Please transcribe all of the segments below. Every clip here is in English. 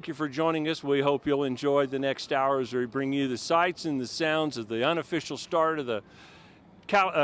Thank you for joining us. We hope you'll enjoy the next hour as we bring you the sights and the sounds of the unofficial start of the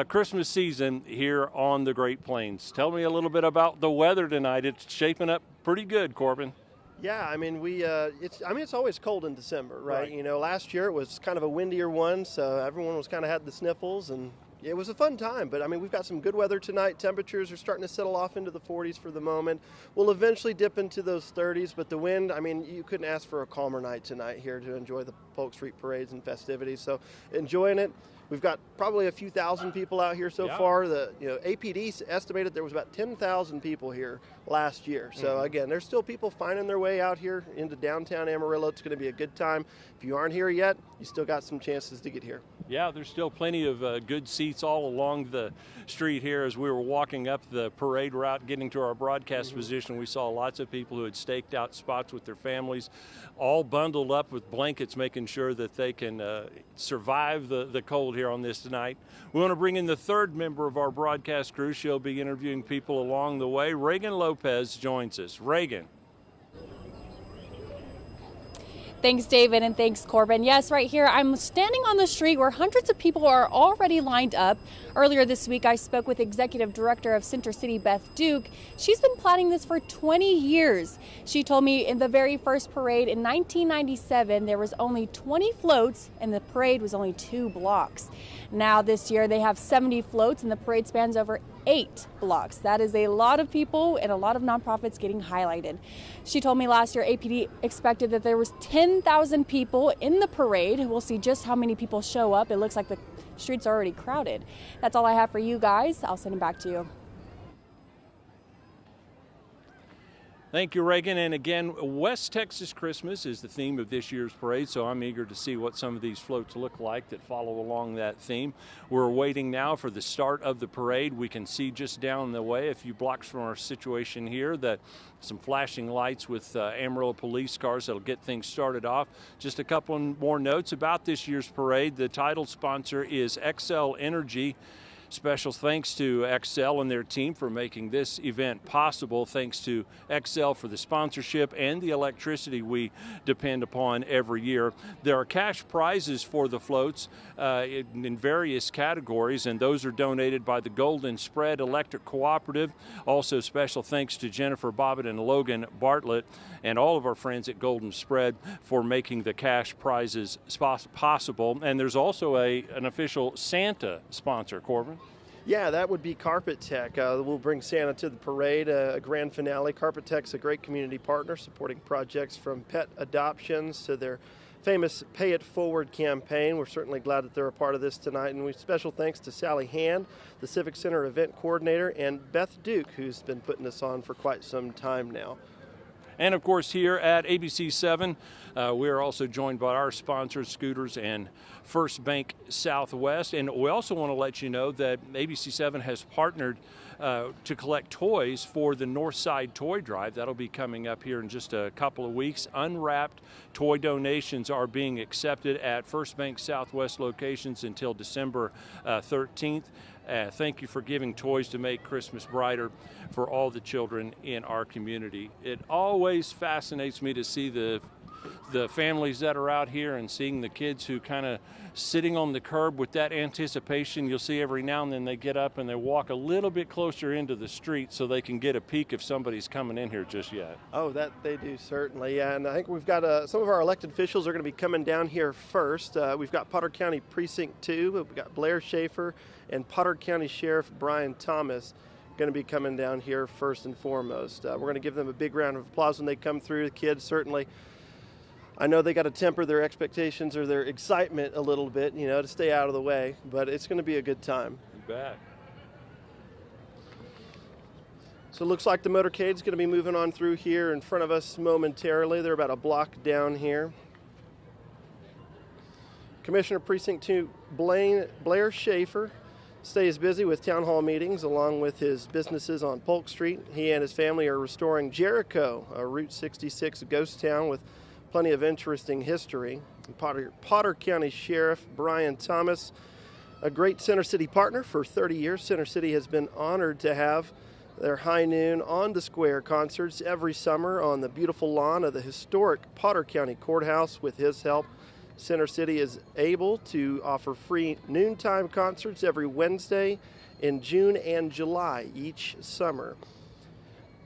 Christmas season here on the Great Plains. Tell me a little bit about the weather tonight. It's shaping up pretty good, Corbin. Yeah, I mean it's always cold in December, right? Right. Last year it was kind of a windier one, so everyone was kind of had the sniffles, and it was a fun time. But I mean, we've got some good weather tonight. Temperatures are starting to settle off into the 40s for the moment. We'll eventually dip into those 30s, but the wind, I mean, you couldn't ask for a calmer night tonight here to enjoy the Polk Street parades and festivities. So enjoying it. We've got probably a few thousand people out here so far. The APD estimated there was about 10,000 people here last year. So again, there's still people finding their way out here into downtown Amarillo. It's going to be a good time. If you aren't here yet, you still got some chances to get here. Yeah, there's still plenty of good seats all along the street here. As we were walking up the parade route, getting to our broadcast position, we saw lots of people who had staked out spots with their families, all bundled up with blankets, making sure that they can survive the cold here on this tonight. We want to bring in the third member of our broadcast crew. She'll be interviewing people along the way. Reagan Lopez joins us. Reagan. Thanks, David, and thanks, Corbin. Yes, right here, I'm standing on the street where hundreds of people are already lined up. Earlier this week, I spoke with Executive Director of Center City, Beth Duke. She's been planning this for 20 years. She told me in the very first parade in 1997, there was only 20 floats, and the parade was only 2 blocks. Now this year, they have 70 floats, and the parade spans over 8 blocks. That is a lot of people and a lot of nonprofits getting highlighted. She told me last year APD expected that there was 10,000 people in the parade. We'll see just how many people show up. It looks like the streets are already crowded. That's all I have for you guys. I'll send it back to you. Thank you, Reagan. And again, West Texas Christmas is the theme of this year's parade, so I'm eager to see what some of these floats look like that follow along that theme. We're waiting now for the start of the parade. We can see just down the way, a few blocks from our situation here, that some flashing lights with Amarillo police cars that'll get things started off. Just a couple more notes about this year's parade. The title sponsor is XL Energy. Special thanks to XL and their team for making this event possible. Thanks to XL for the sponsorship and the electricity we depend upon every year. There are cash prizes for the floats in various categories, and those are donated by the Golden Spread Electric Cooperative. Also special thanks to Jennifer Bobbitt and Logan Bartlett and all of our friends at Golden Spread for making the cash prizes possible. And there's also an official Santa sponsor, Corbin. Yeah, that would be Carpet Tech. We'll bring Santa to the parade, a grand finale. Carpet Tech's a great community partner supporting projects from pet adoptions to their famous Pay It Forward campaign. We're certainly glad that they're a part of this tonight. And special thanks to Sally Hand, the Civic Center event coordinator, and Beth Duke, who's been putting this on for quite some time now. And of course, here at ABC 7, we are also joined by our sponsors, Scooters and First Bank Southwest. And we also want to let you know that ABC 7 has partnered to collect toys for the Northside Toy Drive. That'll be coming up here in just a couple of weeks. Unwrapped toy donations are being accepted at First Bank Southwest locations until December 13th. Thank you for giving toys to make Christmas brighter for all the children in our community. It always fascinates me to see the families that are out here and seeing the kids who kind of sitting on the curb with that anticipation. You'll see every now and then they get up and they walk a little bit closer into the street so they can get a peek if somebody's coming in here just yet. Oh, that they do, certainly. Yeah, and I think we've got some of our elected officials are going to be coming down here first. We've got Potter County Precinct 2. We've got Blair Schaefer and Potter County Sheriff Brian Thomas going to be coming down here first and foremost. We're going to give them a big round of applause when they come through. The kids certainly, I know they got to temper their expectations or their excitement a little bit, to stay out of the way, but it's going to be a good time. You bet. So it looks like the motorcade's going to be moving on through here in front of us momentarily. They're about a block down here. Commissioner Precinct 2 Blair Schaefer stays busy with town hall meetings along with his businesses on Polk Street. He and his family are restoring Jericho, a Route 66 ghost town with plenty of interesting history. Potter County Sheriff Brian Thomas, a great Center City partner for 30 years. Center City has been honored to have Their high noon on the square concerts every summer on the beautiful lawn of the historic Potter County Courthouse. With his help, Center City is able to offer free noontime concerts every Wednesday in June and July each summer.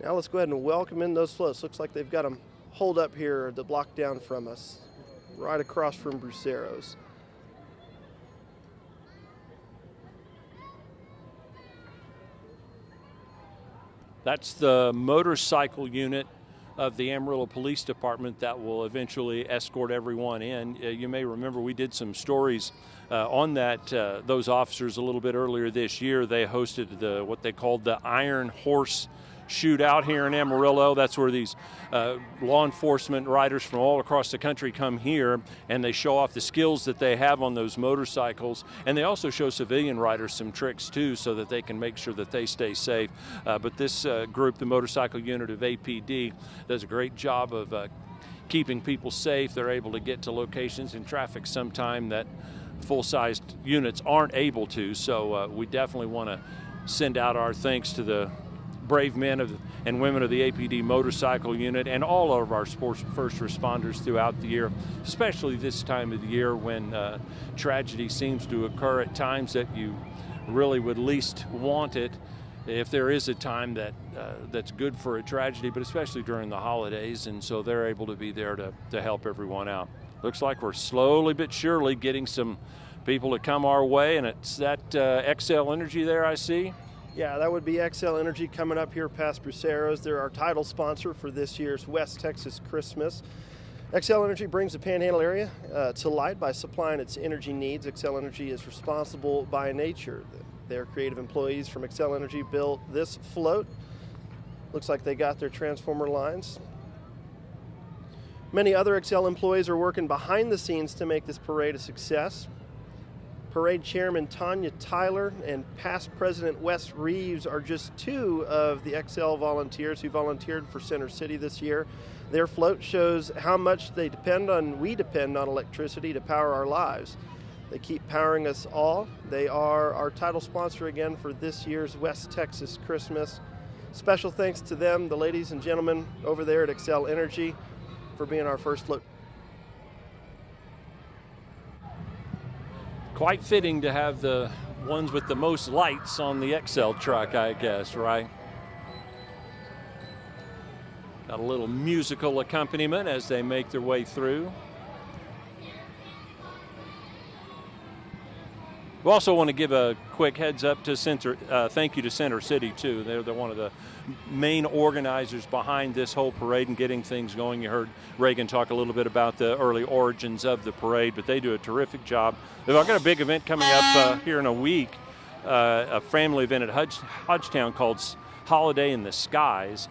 Now let's go ahead and welcome in those floats. Looks like they've got them holed up here the block down from us, right across from Brucero's. That's the motorcycle unit of the Amarillo Police Department that will eventually escort everyone in. You may remember we did some stories on those officers a little bit earlier this year. They hosted what they called the Iron Horse shootout here in Amarillo. That's where these law enforcement riders from all across the country come here, and they show off the skills that they have on those motorcycles, and they also show civilian riders some tricks too, so that they can make sure that they stay safe. But this group, the motorcycle unit of APD, does a great job of keeping people safe. They're able to get to locations in traffic sometime that full-sized units aren't able to, so we definitely want to send out our thanks to the brave men and women of the APD motorcycle unit and all of our sports first responders throughout the year, especially this time of the year when tragedy seems to occur at times that you really would least want it. If there is a time that's good for a tragedy, but especially during the holidays, and so they're able to be there to help everyone out. Looks like we're slowly but surely getting some people to come our way, and it's that XL Energy there I see. Yeah, that would be XL Energy coming up here past Brucero's. They're our title sponsor for this year's West Texas Christmas. XL Energy brings the Panhandle area to light by supplying its energy needs. XL Energy is responsible by nature. Their creative employees from XL Energy built this float. Looks like they got their transformer lines. Many other XL employees are working behind the scenes to make this parade a success. Parade Chairman Tanya Tyler and past President Wes Reeves are just two of the XL volunteers who volunteered for Center City this year. Their float shows how much we depend on electricity to power our lives. They keep powering us all. They are our title sponsor again for this year's West Texas Christmas. Special thanks to them, the ladies and gentlemen over there at XL Energy, for being our first float. Quite fitting to have the ones with the most lights on the XL truck, I guess, right? Got a little musical accompaniment as they make their way through. We also want to give a quick heads up to thank you to Center City too. They're one of the main organizers behind this whole parade and getting things going. You heard Reagan talk a little bit about the early origins of the parade, but they do a terrific job. They've got a big event coming up here in a week, a family event at Hodgetown called Holiday in the Skies.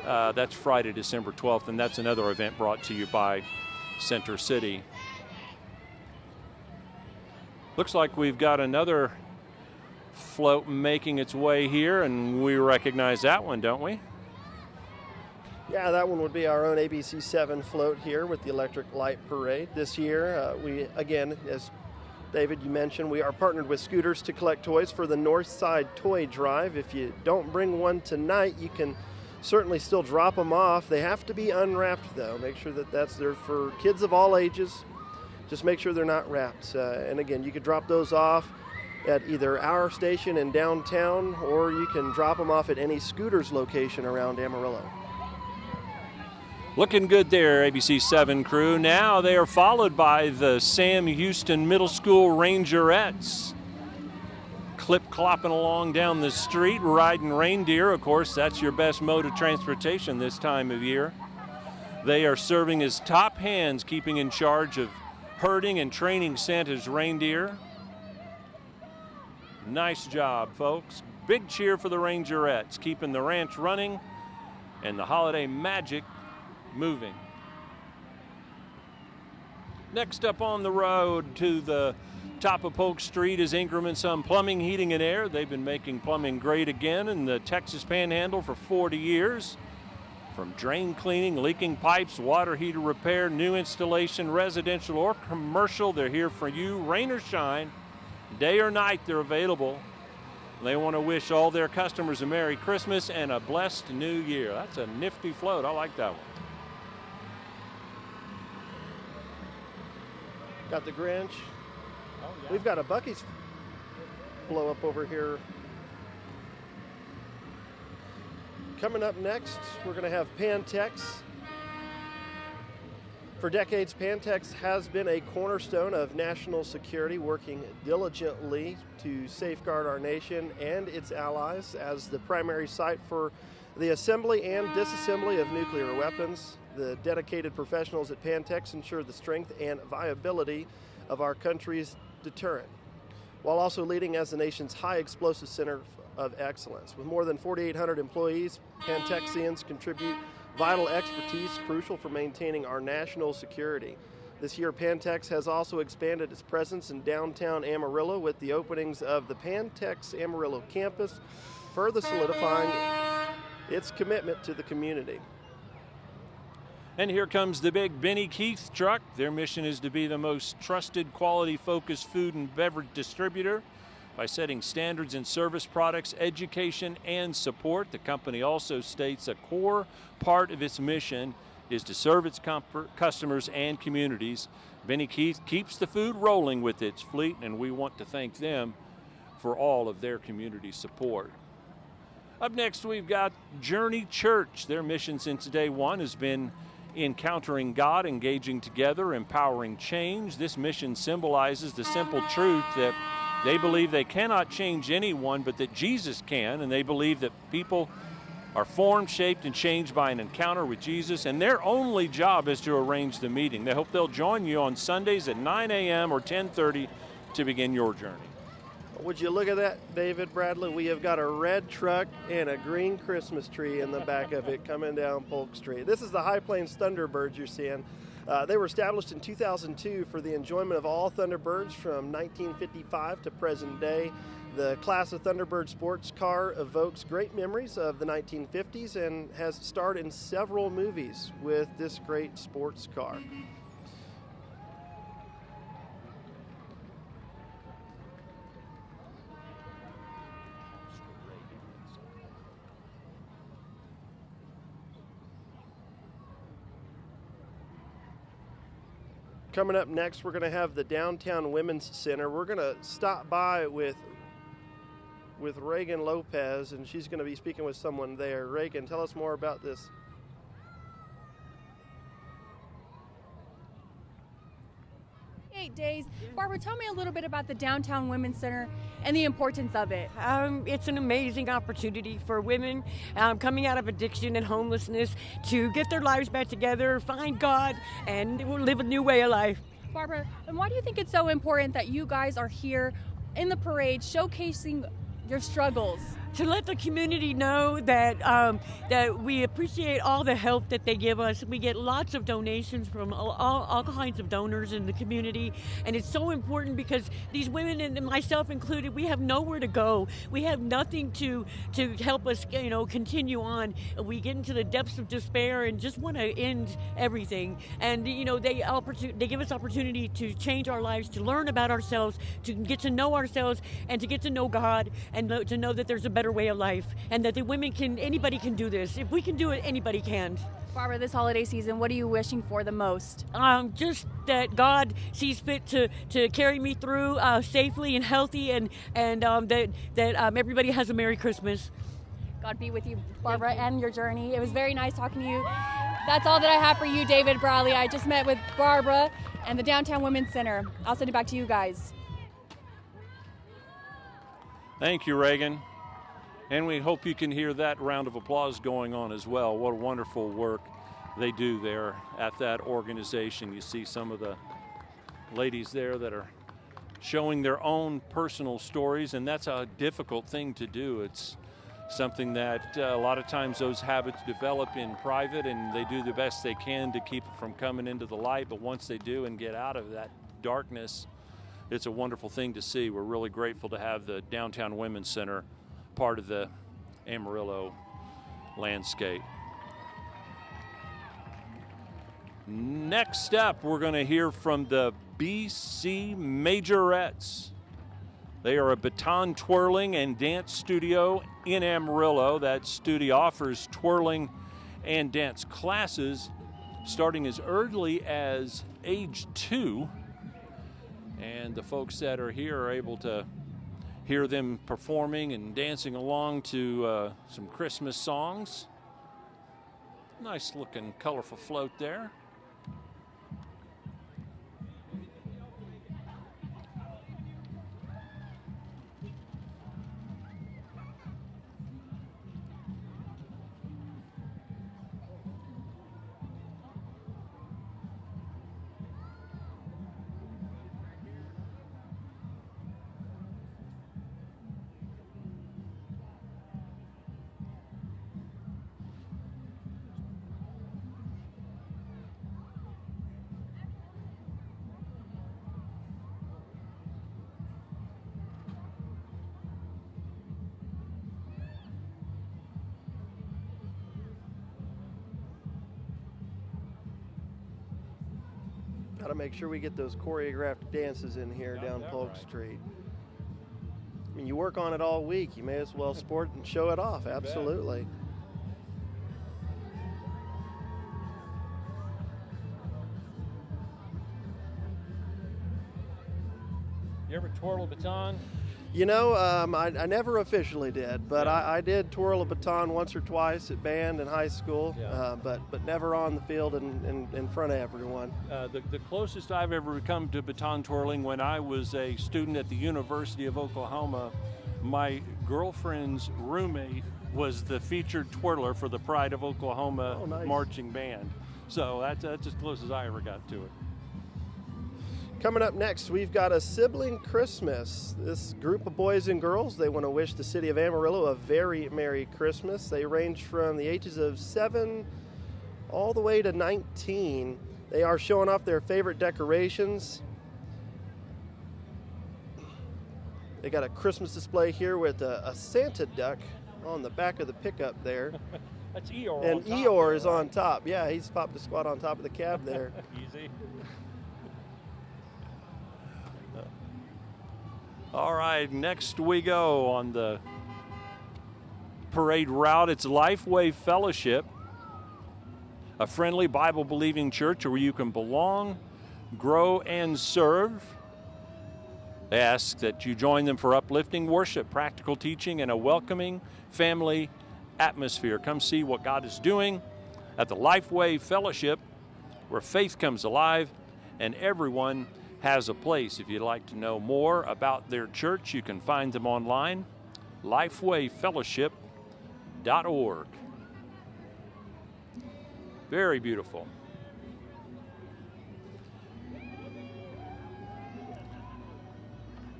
That's Friday, December 12th, and that's another event brought to you by Center City. Looks like we've got another float making its way here, and we recognize that one, don't we? Yeah, that one would be our own ABC7 float here with the Electric Light Parade. This year, we, again, as David, you mentioned, we are partnered with Scooters to collect toys for the Northside Toy Drive. If you don't bring one tonight, you can certainly still drop them off. They have to be unwrapped, though. Make sure that that's there for kids of all ages. Just make sure they're not wrapped. And again, you could drop those off at either our station in downtown, or you can drop them off at any Scooters location around Amarillo. Looking good there, ABC 7 crew. Now they are followed by the Sam Houston Middle School Rangerettes. Clip-clopping along down the street, riding reindeer. Of course, that's your best mode of transportation this time of year. They are serving as top hands, keeping in charge of herding and training Santa's reindeer. Nice job, folks. Big cheer for the Rangerettes, keeping the ranch running and the holiday magic moving. Next up on the road to the top of Polk Street is Ingram & Son Plumbing, Heating and Air. They've been making plumbing great again in the Texas Panhandle for 40 years. From drain cleaning, leaking pipes, water heater repair, new installation, residential or commercial, they're here for you. Rain or shine, day or night, they're available. They want to wish all their customers a Merry Christmas and a blessed New Year. That's a nifty float. I like that one. Got the Grinch. Oh, yeah. We've got a Buc-ee's blow up over here. Coming up next, we're going to have Pantex. For decades, Pantex has been a cornerstone of national security, working diligently to safeguard our nation and its allies as the primary site for the assembly and disassembly of nuclear weapons. The dedicated professionals at Pantex ensure the strength and viability of our country's deterrent, while also leading as the nation's high explosive center of excellence. With more than 4,800 employees, Pantexians contribute vital expertise crucial for maintaining our national security. This year, Pantex has also expanded its presence in downtown Amarillo with the openings of the Pantex Amarillo campus, further solidifying its commitment to the community. And here comes the big Benny Keith truck. Their mission is to be the most trusted, quality-focused food and beverage distributor by setting standards in service products, education, and support. The company also states a core part of its mission is to serve its customers and communities. Benny Keith keeps the food rolling with its fleet, and we want to thank them for all of their community support. Up next, we've got Journey Church. Their mission since day one has been encountering God, engaging together, empowering change. This mission symbolizes the simple truth that they believe they cannot change anyone, but that Jesus can, and they believe that people are formed, shaped, and changed by an encounter with Jesus, and their only job is to arrange the meeting. They hope they'll join you on Sundays at 9 a.m. or 10:30 to begin your journey. Would you look at that, David Bradley? We have got a red truck and a green Christmas tree in the back of it coming down Polk Street. This is the High Plains Thunderbirds you're seeing. They were established in 2002 for the enjoyment of all Thunderbirds from 1955 to present day. The class of Thunderbird sports car evokes great memories of the 1950s and has starred in several movies with this great sports car. Coming up next, we're going to have the Downtown Women's Center. We're going to stop by with Reagan Lopez, and she's going to be speaking with someone there. Reagan, tell us more about this. 8 days. Barbara, tell me a little bit about the Downtown Women's Center and the importance of it. It's an amazing opportunity for women coming out of addiction and homelessness to get their lives back together, find God, and live a new way of life. Barbara, and why do you think it's so important that you guys are here in the parade showcasing your struggles? To let the community know that that we appreciate all the help that they give us. We get lots of donations from all kinds of donors in the community, and it's so important because these women, and myself included, we have nowhere to go. We have nothing to help us, continue on. We get into the depths of despair and just want to end everything. And they give us opportunity to change our lives, to learn about ourselves, to get to know ourselves, and to get to know God, and to know that there's a better way of life, and that anybody can do this. If we can do it, anybody can. Barbara, this holiday season, what are you wishing for the most? Just that God sees fit to carry me through safely and healthy, and that everybody has a Merry Christmas. God be with you, Barbara, and your journey. It was very nice talking to you. That's all that I have for you, David Bradley. I just met with Barbara and the Downtown Women's Center. I'll send it back to you guys. Thank you, Reagan. And we hope you can hear that round of applause going on as well. What wonderful work they do there at that organization. You see some of the ladies there that are showing their own personal stories, and that's a difficult thing to do. It's something that a lot of times those habits develop in private, and they do the best they can to keep it from coming into the light. But once they do and get out of that darkness, it's a wonderful thing to see. We're really grateful to have the Downtown Women's Center part of the Amarillo landscape. Next up, we're going to hear from the BC Majorettes. They are a baton twirling and dance studio in Amarillo. That studio offers twirling and dance classes starting as early as age 2. And the folks that are here are able to hear them performing and dancing along to some Christmas songs. Nice looking colorful float there. Got to make sure we get those choreographed dances in here down Polk Street. I mean, you work on it all week. You may as well sport and show it off. Absolutely. You ever twirl a baton? You know, I never officially did, but I did twirl a baton once or twice at band in high school, but never on the field in front of everyone. The closest I've ever come to baton twirling when I was a student at the University of Oklahoma, my girlfriend's roommate was the featured twirler for the Pride of Oklahoma marching band. So that's as close as I ever got to it. Coming up next, we've got a sibling Christmas. This group of boys and girls, they want to wish the city of Amarillo a very Merry Christmas. They range from the ages of 7 all the way to 19. They are showing off their favorite decorations. They got a Christmas display here with a Santa duck on the back of the pickup there. That's Eeyore. And Eeyore is on top. Yeah, he's popped a squat on top of the cab there. Easy. All right, next we go on the parade route. It's Lifeway Fellowship, a friendly Bible-believing church where you can belong, grow, and serve. They ask that you join them for uplifting worship, practical teaching, and a welcoming family atmosphere. Come see what God is doing at the Lifeway Fellowship, where faith comes alive and everyone has a place. If you'd like to know more about their church, you can find them online, lifewayfellowship.org. Very beautiful.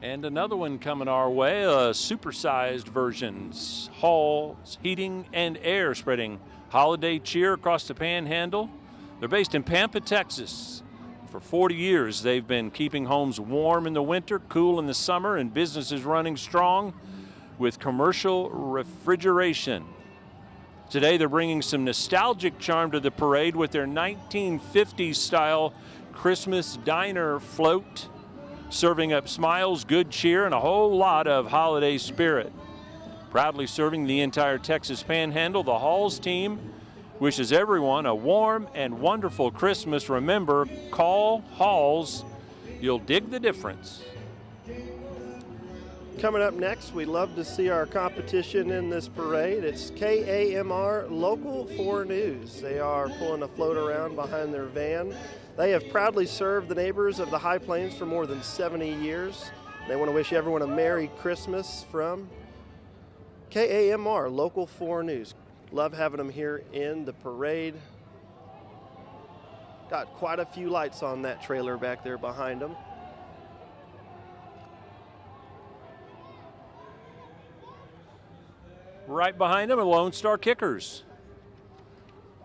And another one coming our way, supersized versions, halls, heating, and air, spreading holiday cheer across the Panhandle. They're based in Pampa, Texas. For 40 years, they've been keeping homes warm in the winter, cool in the summer, and businesses running strong with commercial refrigeration. Today, they're bringing some nostalgic charm to the parade with their 1950s-style Christmas diner float, serving up smiles, good cheer, and a whole lot of holiday spirit. Proudly serving the entire Texas Panhandle, the Halls team wishes everyone a warm and wonderful Christmas. Remember, call Halls. You'll dig the difference. Coming up next, we'd love to see our competition in this parade. It's KAMR Local 4 News. They are pulling a float around behind their van. They have proudly served the neighbors of the High Plains for more than 70 years. They want to wish everyone a Merry Christmas from KAMR Local 4 News. Love having them here in the parade. Got quite a few lights on that trailer back there behind them. Right behind them are Lone Star Kickers.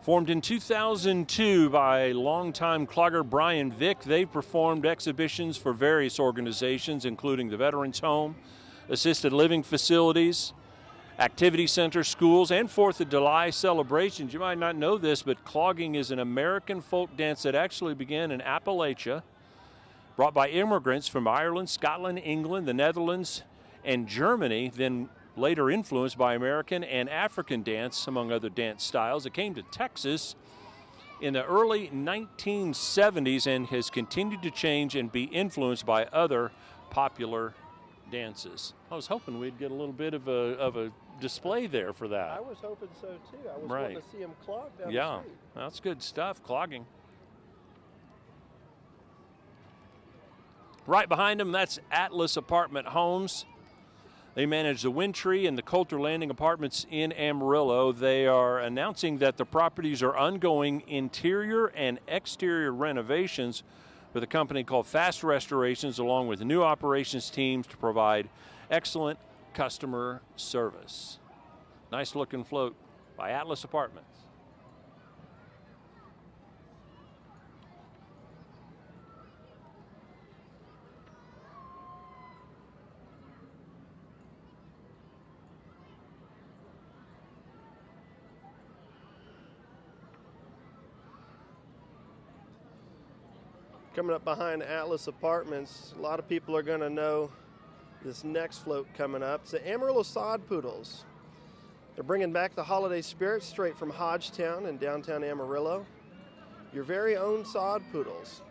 Formed in 2002 by longtime clogger Brian Vick, they've performed exhibitions for various organizations, including the Veterans Home, assisted living facilities, activity centers, schools, and 4th of July celebrations. You might not know this, but clogging is an American folk dance that actually began in Appalachia, brought by immigrants from Ireland, Scotland, England, the Netherlands, and Germany, then later influenced by American and African dance, among other dance styles. It came to Texas in the early 1970s and has continued to change and be influenced by other popular dances. I was hoping we'd get a little bit of a display there for that. I was hoping so too. I was Right. wanting to see them clog down the Yeah, street. that's good stuff, clogging. Right behind them, that's Atlas Apartment Homes. They manage the Windtree and the Coulter Landing Apartments in Amarillo. They are announcing that the properties are undergoing interior and exterior renovations with a company called Fast Restorations, along with new operations teams to provide excellent customer service. Nice looking float by Atlas Apartments. Coming up behind Atlas Apartments, a lot of people are going to know this next float coming up. It's the Amarillo Sod Poodles. They're bringing back the holiday spirit straight from Hodgetown in downtown Amarillo. Your very own Sod Poodles.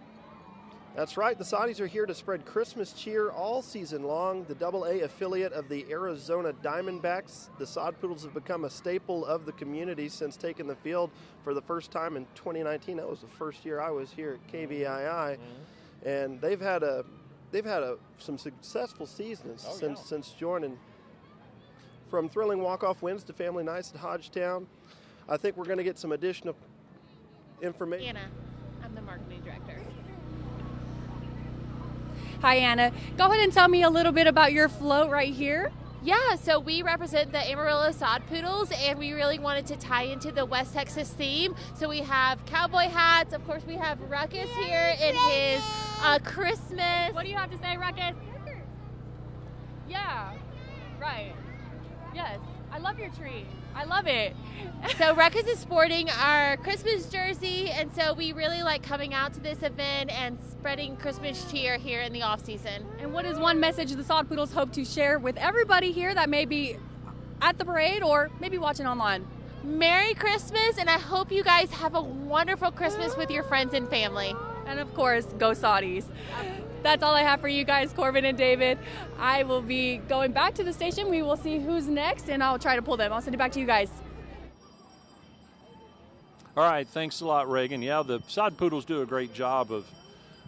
That's right, the Soddies are here to spread Christmas cheer all season long. The AA affiliate of the Arizona Diamondbacks, the Sod Poodles have become a staple of the community since taking the field for the first time in 2019. That was the first year I was here at KVII, and they've had some successful seasons since joining. From thrilling walk-off wins to family nights at Hodgetown, I think we're going to get some additional information. Anna, I'm the marketing director. Hi, Anna. Go ahead and tell me a little bit about your float right here. Yeah, so we represent the Amarillo Sod Poodles, and we really wanted to tie into the West Texas theme. So we have cowboy hats. Of course, we have Ruckus here in his Christmas. What do you have to say, Ruckus? Yeah, right. Yes, I love your tree. I love it. So Ruckus is sporting our Christmas jersey, and so we really like coming out to this event and spreading Christmas cheer here in the off season. And what is one message the Sod Poodles hope to share with everybody here that may be at the parade or maybe watching online? Merry Christmas, and I hope you guys have a wonderful Christmas with your friends and family. And of course, go Soddies. That's all I have for you guys, Corbin and David. I will be going back to the station. We will see who's next, and I'll try to pull them. I'll send it back to you guys. All right, thanks a lot, Reagan. Yeah, the Sod Poodles do a great job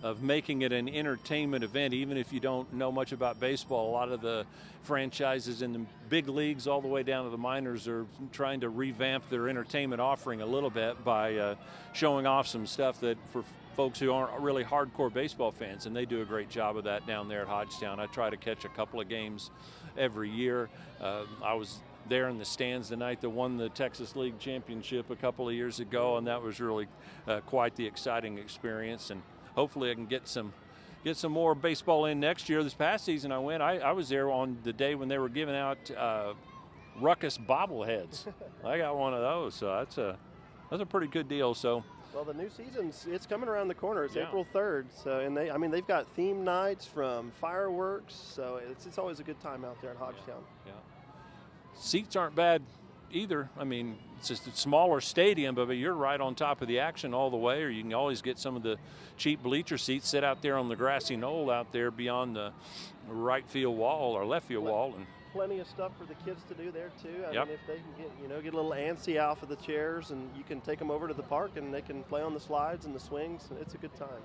of making it an entertainment event, even if you don't know much about baseball. A lot of the franchises in the big leagues all the way down to the minors are trying to revamp their entertainment offering a little bit by showing off some stuff that for folks who aren't really hardcore baseball fans, and they do a great job of that down there at Hodgetown. I try to catch a couple of games every year. I was there in the stands the night that won the Texas League Championship a couple of years ago, and that was really quite the exciting experience. And hopefully I can get some more baseball in next year. This past season I was there on the day when they were giving out Ruckus bobbleheads. I got one of those, so that's a pretty good deal. So. Well, the new season's it's coming around the corner. It's Yeah. April 3rd. So, and they've got theme nights from fireworks. So it's always a good time out there at Hodgetown. Yeah. Seats aren't bad either. I mean, it's just a smaller stadium, but you're right on top of the action all the way, or you can always get some of the cheap bleacher seats, sit out there on the grassy knoll out there beyond the right field wall or left field wall. And Plenty of stuff for the kids to do there too. I Yep. mean, if they can get a little antsy out of the chairs, and you can take them over to the park and they can play on the slides and the swings. It's a good time.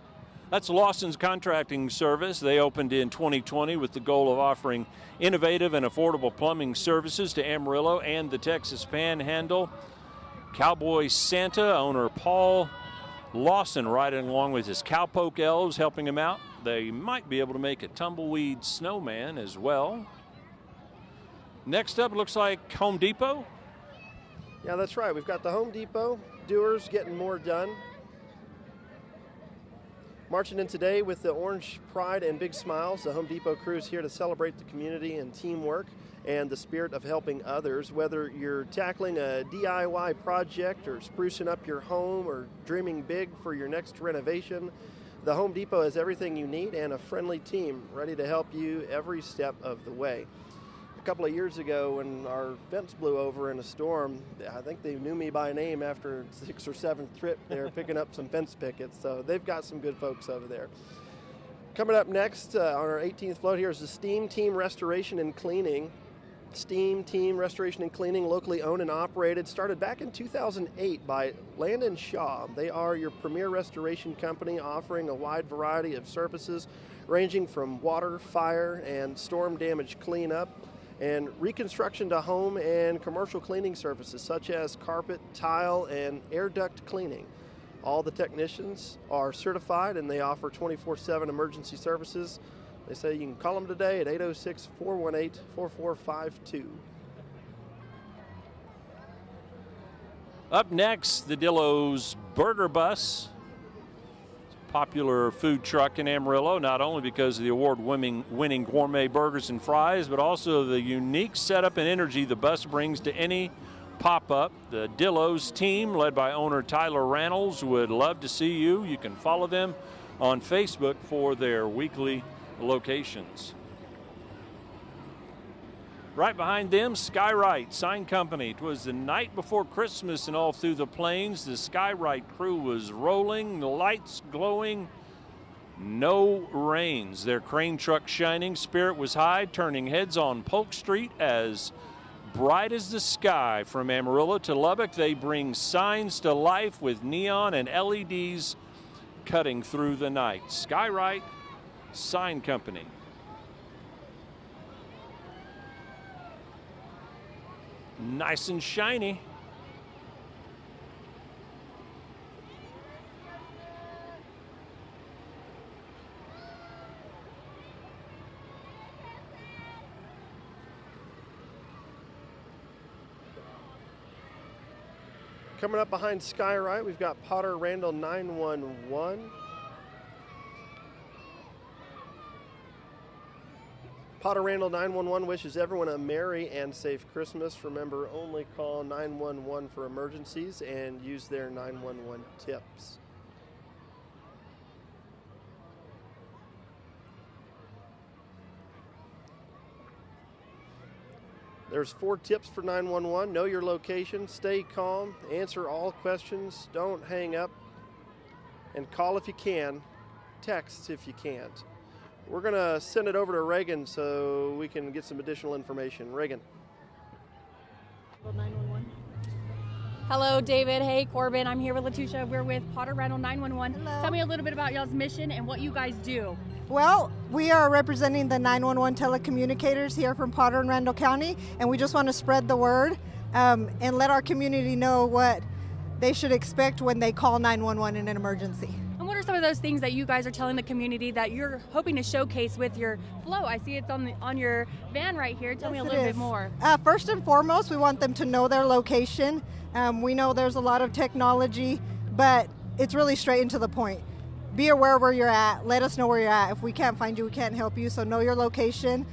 that's Lawson's Contracting Service. They opened in 2020 with the goal of offering innovative and affordable plumbing services to Amarillo and the Texas Panhandle. Cowboy Santa owner Paul Lawson riding along with his cowpoke elves helping him out. They might be able to make a tumbleweed snowman as well. Next up, it looks like Home Depot. Yeah, that's right. We've got the Home Depot doers getting more done. Marching in today with the orange pride and big smiles, the Home Depot crew is here to celebrate the community and teamwork and the spirit of helping others. Whether you're tackling a DIY project or sprucing up your home or dreaming big for your next renovation, The Home Depot has everything you need and a friendly team ready to help you every step of the way. A couple of years ago when our fence blew over in a storm, I think they knew me by name after 6th or 7th trip. They were picking up some fence pickets, so they've got some good folks over there. Coming up next on our 18th float here is the Steam Team Restoration and Cleaning. Steam Team Restoration and Cleaning, locally owned and operated, started back in 2008 by Landon Shaw. They are your premier restoration company, offering a wide variety of services ranging from water, fire, and storm damage cleanup, and reconstruction to home and commercial cleaning services such as carpet, tile, and air duct cleaning. All the technicians are certified and they offer 24/7 emergency services. They say you can call them today at 806-418-4452. Up next, the Dillo's Burger Bus. It's a popular food truck in Amarillo, not only because of the award-winning gourmet burgers and fries, but also the unique setup and energy the bus brings to any pop-up. The Dillo's team, led by owner Tyler Rannells, would love to see you. You can follow them on Facebook for their weekly locations. Right behind them, Skywrite Sign Company. It was the night before Christmas, and all through the plains, the Skywrite crew was rolling, the lights glowing, no rains. Their crane truck shining, spirit was high, turning heads on Polk Street as bright as the sky. From Amarillo to Lubbock, they bring signs to life with neon and LEDs cutting through the night. Skywrite Sign Company. Nice and shiny. Coming up behind Skywrite, we've got Potter Randall 911. Potter Randall 911 wishes everyone a Merry and safe Christmas. Remember, only call 911 for emergencies and use their 911 tips. There's 4 tips for 911. Know your location, stay calm, answer all questions, don't hang up, and call if you can, text if you can't. We're going to send it over to Reagan so we can get some additional information. Reagan. 911. Hello, David. Hey, Corbin. I'm here with Letitia. We're with Potter Randall 911. Hello. Tell me a little bit about y'all's mission and what you guys do. Well, we are representing the 911 telecommunicators here from Potter and Randall County, and we just want to spread the word and let our community know what they should expect when they call 911 in an emergency. And what are some of those things that you guys are telling the community that you're hoping to showcase with your flow? I see it's on your van right here. Tell me a little bit more. First and foremost, we want them to know their location. We know there's a lot of technology, but it's really straight and to the point. Be aware where you're at. Let us know where you're at. If we can't find you, we can't help you. So know your location.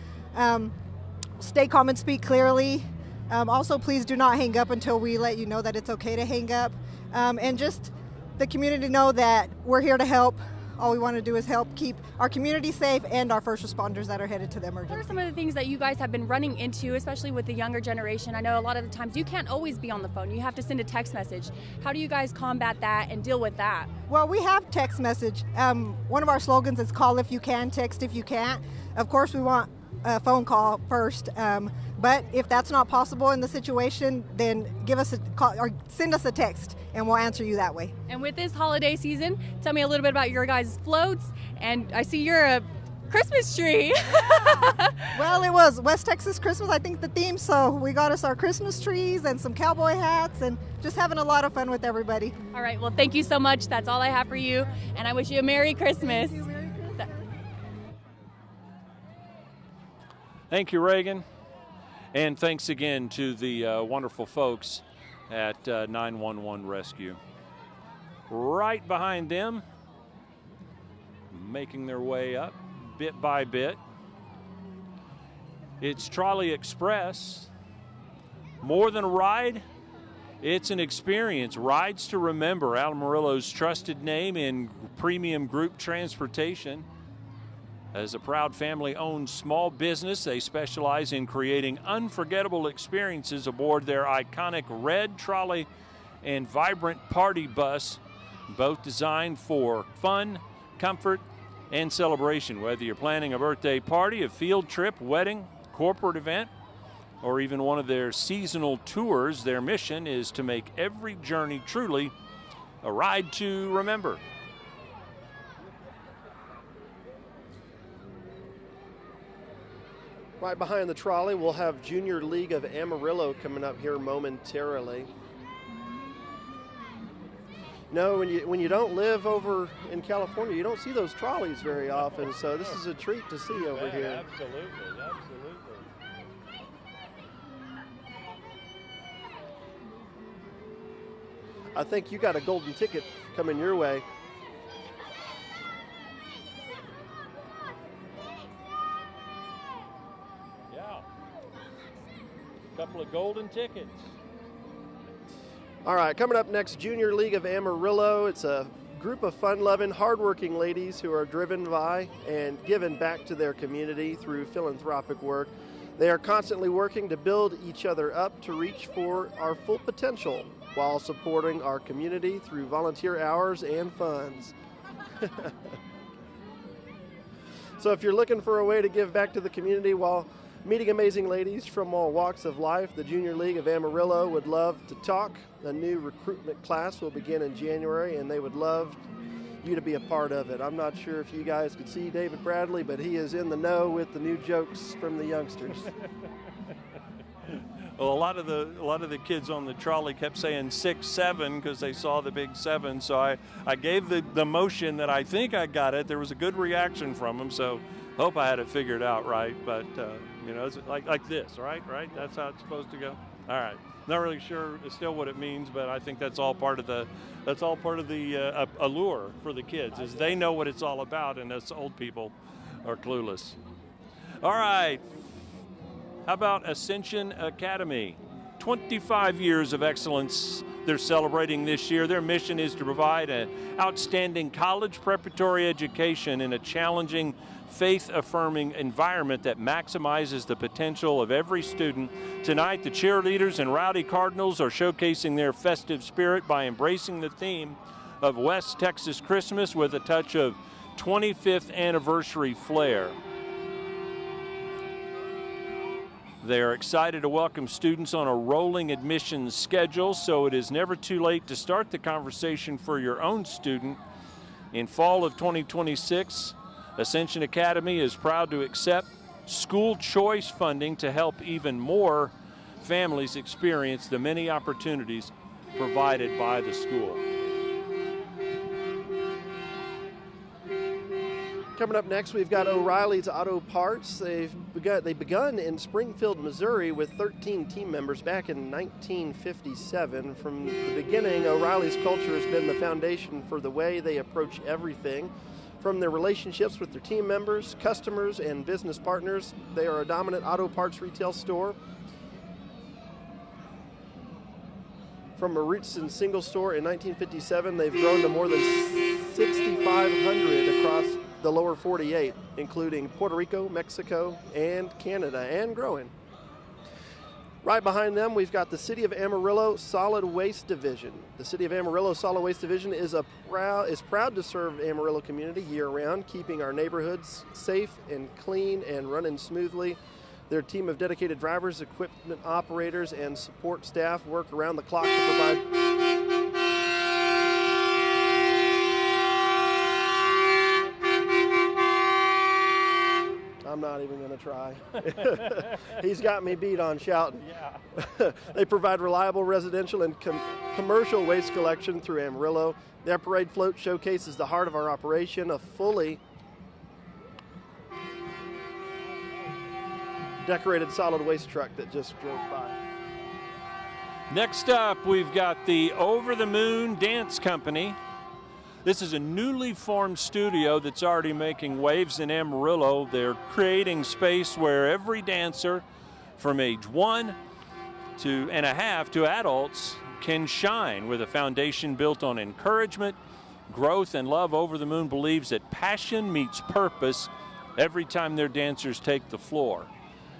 Stay calm and speak clearly. Also, please do not hang up until we let you know that it's okay to hang up. And just the community know that we're here to help. All we want to do is help keep our community safe and our first responders that are headed to the emergency. What are some of the things that you guys have been running into, especially with the younger generation? I know a lot of the times you can't always be on the phone. You have to send a text message. How do you guys combat that and deal with that? Well, we have text message. One of our slogans is call if you can, text if you can't. Of course, we want a phone call first. But if that's not possible in the situation, then give us a call or send us a text and we'll answer you that way. And with this holiday season, tell me a little bit about your guys' floats. And I see you're a Christmas tree. Well, it was West Texas Christmas, I think, the theme. So we got us our Christmas trees and some cowboy hats and just having a lot of fun with everybody. All right. Well, thank you so much. That's all I have for you. And I wish you a Merry Christmas. Thank you. Merry Christmas. Thank you, Reagan. And thanks again to the wonderful folks at 911 Rescue. Right behind them, making their way up bit by bit, it's Trolley Express. More than a ride, It's an experience. Rides to Remember, Amarillo's trusted name in premium group transportation. As a proud family-owned small business, they specialize in creating unforgettable experiences aboard their iconic red trolley and vibrant party bus, both designed for fun, comfort, and celebration. Whether you're planning a birthday party, a field trip, wedding, corporate event, or even one of their seasonal tours, their mission is to make every journey truly a ride to remember. Right behind the trolley, we'll have Junior League of Amarillo coming up here momentarily. No, when you don't live over in California, you don't see those trolleys very often, so this is a treat to see over here. Absolutely. I think you got a golden ticket coming your way. Yeah. A couple of golden tickets. All right, coming up next, Junior League of Amarillo. It's a group of fun-loving, hardworking ladies who are driven by and given back to their community through philanthropic work. They are constantly working to build each other up to reach for our full potential while supporting our community through volunteer hours and funds. So if you're looking for a way to give back to the community while meeting amazing ladies from all walks of life, the Junior League of Amarillo would love to talk. A new recruitment class will begin in January, and they would love you to be a part of it. I'm not sure if you guys could see David Bradley, but he is in the know with the new jokes from the youngsters. Well, a lot of the kids on the trolley kept saying 6-7 because they saw the big 7. So I gave the motion that I think I got it. There was a good reaction from them, so hope I had it figured out right. But it's like this, right? That's how it's supposed to go. All right. Not really sure still what it means, but I think that's all part of the allure for the kids, is they know what it's all about, and us old people are clueless. All right. How about Ascension Academy? 25 years of excellence they're celebrating this year. Their mission is to provide an outstanding college preparatory education in a challenging, faith-affirming environment that maximizes the potential of every student. Tonight, the cheerleaders and Rowdy Cardinals are showcasing their festive spirit by embracing the theme of West Texas Christmas with a touch of 25th anniversary flair. They are excited to welcome students on a rolling admissions schedule, so it is never too late to start the conversation for your own student. In fall of 2026, Ascension Academy is proud to accept school choice funding to help even more families experience the many opportunities provided by the school. Coming up next, we've got O'Reilly's Auto Parts. They've begun in Springfield, Missouri with 13 team members back in 1957. From the beginning, O'Reilly's culture has been the foundation for the way they approach everything. From their relationships with their team members, customers, and business partners, they are a dominant auto parts retail store. From a roots and single store in 1957, they've grown to more than 6,500 across the lower 48, including Puerto Rico, Mexico, and Canada, and growing. Right behind them, we've got the City of Amarillo Solid Waste Division. The City of Amarillo Solid Waste Division is proud to serve the Amarillo community year-round, keeping our neighborhoods safe and clean and running smoothly. Their team of dedicated drivers, equipment operators, and support staff work around the clock to provide I'm not even going to try. He's got me beat on shouting. Yeah. They provide reliable residential and commercial waste collection through Amarillo. Their parade float showcases the heart of our operation, a fully decorated solid waste truck that just drove by. Next up, we've got the Over the Moon Dance Company. This is a newly formed studio that's already making waves in Amarillo. They're creating space where every dancer from age 1 and a half to adults can shine with a foundation built on encouragement, growth, and love. Over the Moon believes that passion meets purpose every time their dancers take the floor.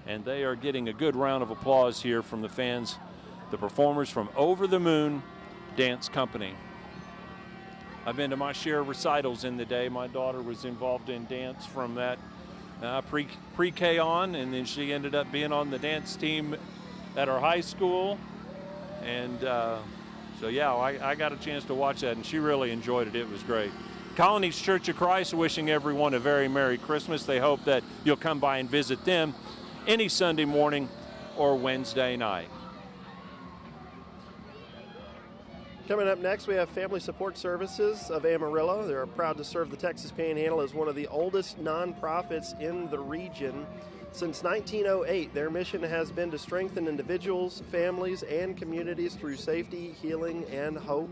And they are getting a good round of applause here from the fans, the performers from Over the Moon Dance Company. I've been to my share of recitals in the day. My daughter was involved in dance from that pre-K on, and then she ended up being on the dance team at our high school. And so yeah, I got a chance to watch that, and she really enjoyed it. It was great. Colony's Church of Christ wishing everyone a very Merry Christmas. They hope that you'll come by and visit them any Sunday morning or Wednesday night. Coming up next, we have Family Support Services of Amarillo. They're proud to serve the Texas Panhandle as one of the oldest nonprofits in the region. Since 1908, their mission has been to strengthen individuals, families, and communities through safety, healing, and hope.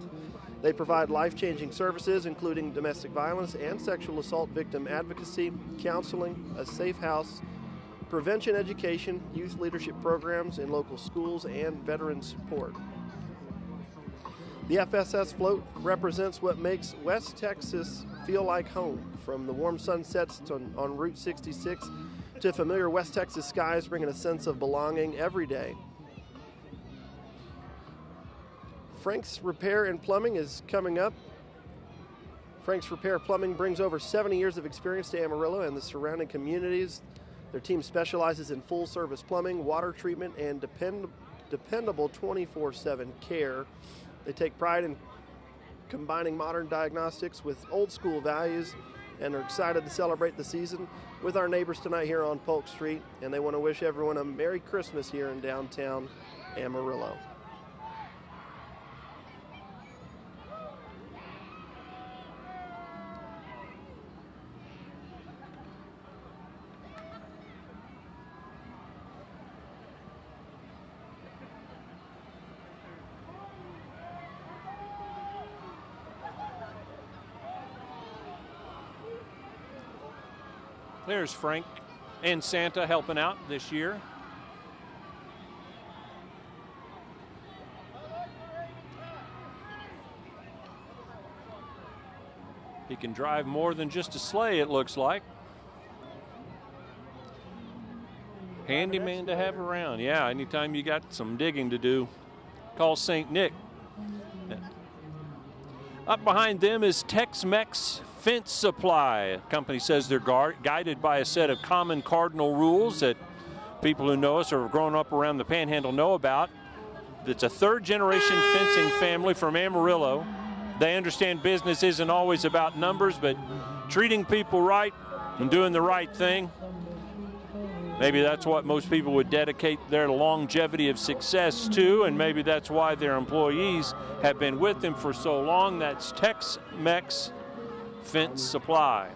They provide life-changing services, including domestic violence and sexual assault victim advocacy, counseling, a safe house, prevention education, youth leadership programs in local schools, and veteran support. The FSS float represents what makes West Texas feel like home, from the warm sunsets on Route 66 to familiar West Texas skies, bringing a sense of belonging every day. Frank's Repair and Plumbing is coming up. Frank's Repair Plumbing brings over 70 years of experience to Amarillo and the surrounding communities. Their team specializes in full-service plumbing, water treatment, and dependable 24/7 care. They take pride in combining modern diagnostics with old-school values and are excited to celebrate the season with our neighbors tonight here on Polk Street. And they want to wish everyone a Merry Christmas here in downtown Amarillo. There's Frank and Santa helping out this year. He can drive more than just a sleigh, it looks like. Handyman to have around. Yeah, anytime you got some digging to do, call St. Nick. Up behind them is Tex-Mex Fence Supply. The company says they're guided by a set of common cardinal rules that people who know us or have grown up around the Panhandle know about. It's a third-generation fencing family from Amarillo. They understand business isn't always about numbers, but treating people right and doing the right thing. Maybe that's what most people would dedicate their longevity of success to, and maybe that's why their employees have been with them for so long. That's Tex-Mex Fence Supply.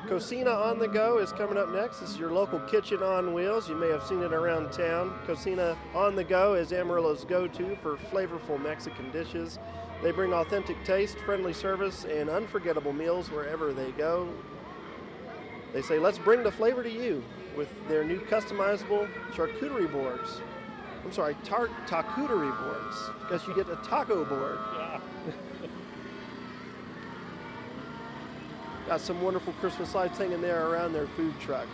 Cocina on the Go is coming up next. This is your local kitchen on wheels. You may have seen it around town. Cocina on the Go is Amarillo's go-to for flavorful Mexican dishes. They bring authentic taste, friendly service, and unforgettable meals wherever they go. They say, let's bring the flavor to you with their new customizable charcuterie boards. I'm sorry, tacuterie boards, because you get a taco board. Yeah. Got some wonderful Christmas lights hanging there around their food truck.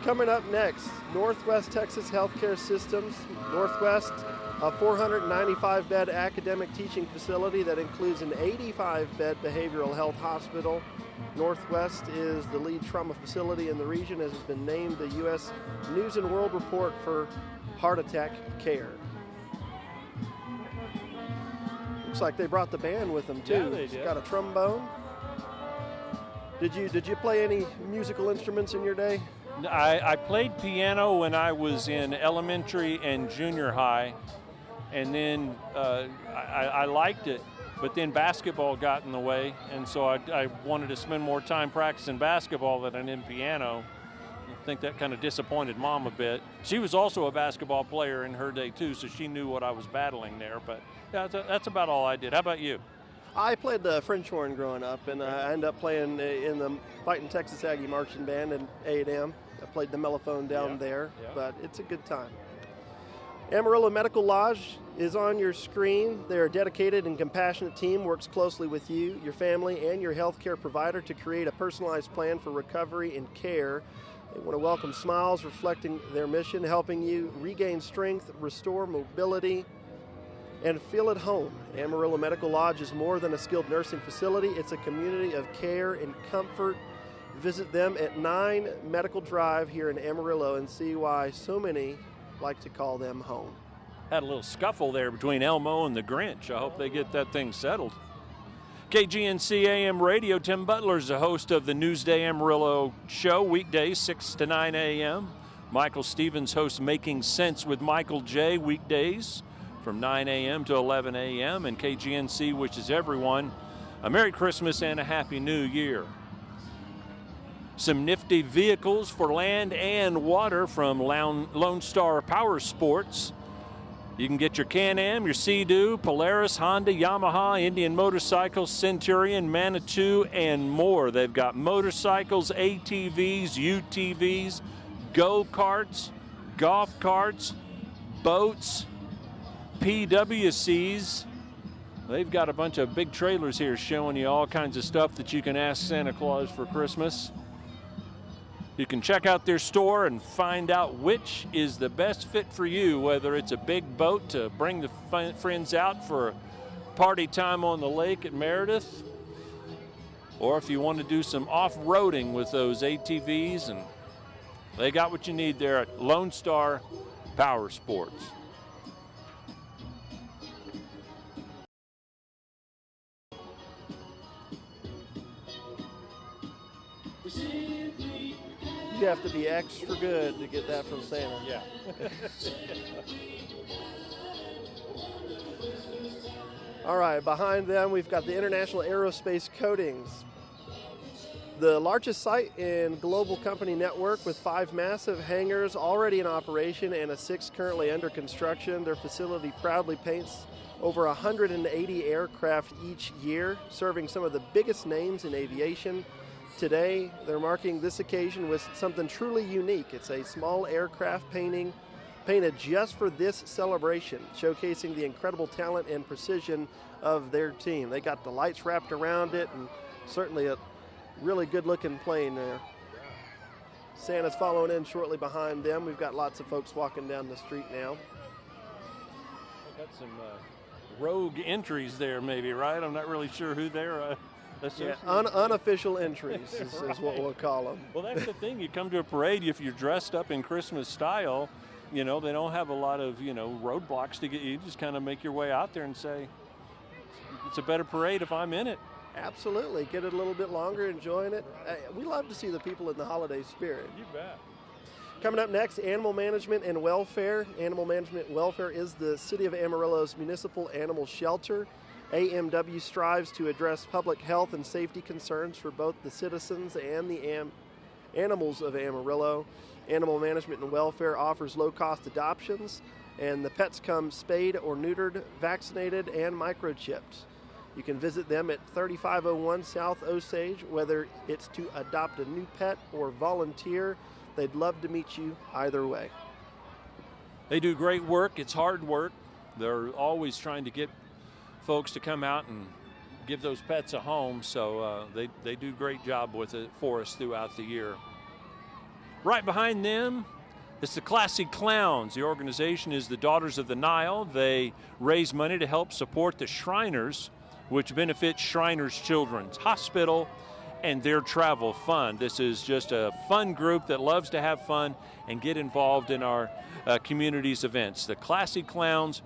Coming up next, Northwest Texas Healthcare Systems. Northwest, a 495-bed academic teaching facility that includes an 85-bed behavioral health hospital. Northwest is the lead trauma facility in the region, as has been named the U.S. News and World Report for heart attack care. Looks like they brought the band with them too. Yeah, they did. Got a trombone. Did you play any musical instruments in your day? I played piano when I was in elementary and junior high, and then I liked it, but then basketball got in the way, and so I wanted to spend more time practicing basketball than I did piano. I think that kind of disappointed Mom a bit. She was also a basketball player in her day too, so she knew what I was battling there, but yeah, that's about all I did. How about you? I played the French horn growing up, and I ended up playing in the Fighting Texas Aggie Marching Band in A&M. I played the mellophone down there, but it's a good time. Amarillo Medical Lodge is on your screen. They're a dedicated and compassionate team, works closely with you, your family, and your healthcare provider to create a personalized plan for recovery and care. They want to welcome smiles reflecting their mission, helping you regain strength, restore mobility, and feel at home. Amarillo Medical Lodge is more than a skilled nursing facility. It's a community of care and comfort. Visit them at 9 Medical Drive here in Amarillo and see why so many like to call them home. Had a little scuffle there between Elmo and the Grinch. I hope they get that thing settled. KGNC AM Radio, Tim Butler is the host of the Newsday Amarillo show, weekdays 6 to 9 a.m. Michael Stevens hosts Making Sense with Michael J. weekdays from 9 a.m. to 11 a.m. And KGNC wishes everyone a Merry Christmas and a Happy New Year. Some nifty vehicles for land and water from Lone Star Power Sports. You can get your Can-Am, your Sea-Doo, Polaris, Honda, Yamaha, Indian Motorcycles, Centurion, Manitou, and more. They've got motorcycles, ATVs, UTVs, go-karts, golf carts, boats, PWCs. They've got a bunch of big trailers here showing you all kinds of stuff that you can ask Santa Claus for Christmas. You can check out their store and find out which is the best fit for you, whether it's a big boat to bring the friends out for party time on the lake at Meredith, or if you want to do some off-roading with those ATVs, and they got what you need there at Lone Star Power Sports. You have to be extra good to get that from Santa. Yeah. All right, behind them we've got the International Aerospace Coatings, the largest site in global company network with 5 massive hangars already in operation and a 6th currently under construction. Their facility proudly paints over 180 aircraft each year, serving some of the biggest names in aviation. Today, they're marking this occasion with something truly unique. It's a small aircraft painting painted just for this celebration, showcasing the incredible talent and precision of their team. They got the lights wrapped around it, and certainly a really good-looking plane there. Santa's following in shortly behind them. We've got lots of folks walking down the street now. Got some rogue entries there, maybe, right? I'm not really sure who they're unofficial entries is what we'll call them. Well, that's the thing. You come to a parade, if you're dressed up in Christmas style, you know, they don't have a lot of, roadblocks to get you. You just kind of make your way out there and say, it's a better parade if I'm in it. Absolutely. Get it a little bit longer, enjoying it. We love to see the people in the holiday spirit. You bet. Coming up next, Animal Management and Welfare. Animal Management and Welfare is the City of Amarillo's municipal animal shelter. AMW strives to address public health and safety concerns for both the citizens and the animals of Amarillo. Animal Management and Welfare offers low-cost adoptions, and the pets come spayed or neutered, vaccinated, and microchipped. You can visit them at 3501 South Osage, whether it's to adopt a new pet or volunteer. They'd love to meet you either way. They do great work. It's hard work. They're always trying to get folks to come out and give those pets a home, so they do a great job with it for us throughout the year. Right behind them, it's the Classy Clowns. The organization is the Daughters of the Nile. They raise money to help support the Shriners, which benefits Shriners Children's Hospital and their travel fund. This is just a fun group that loves to have fun and get involved in our community's events. The Classy Clowns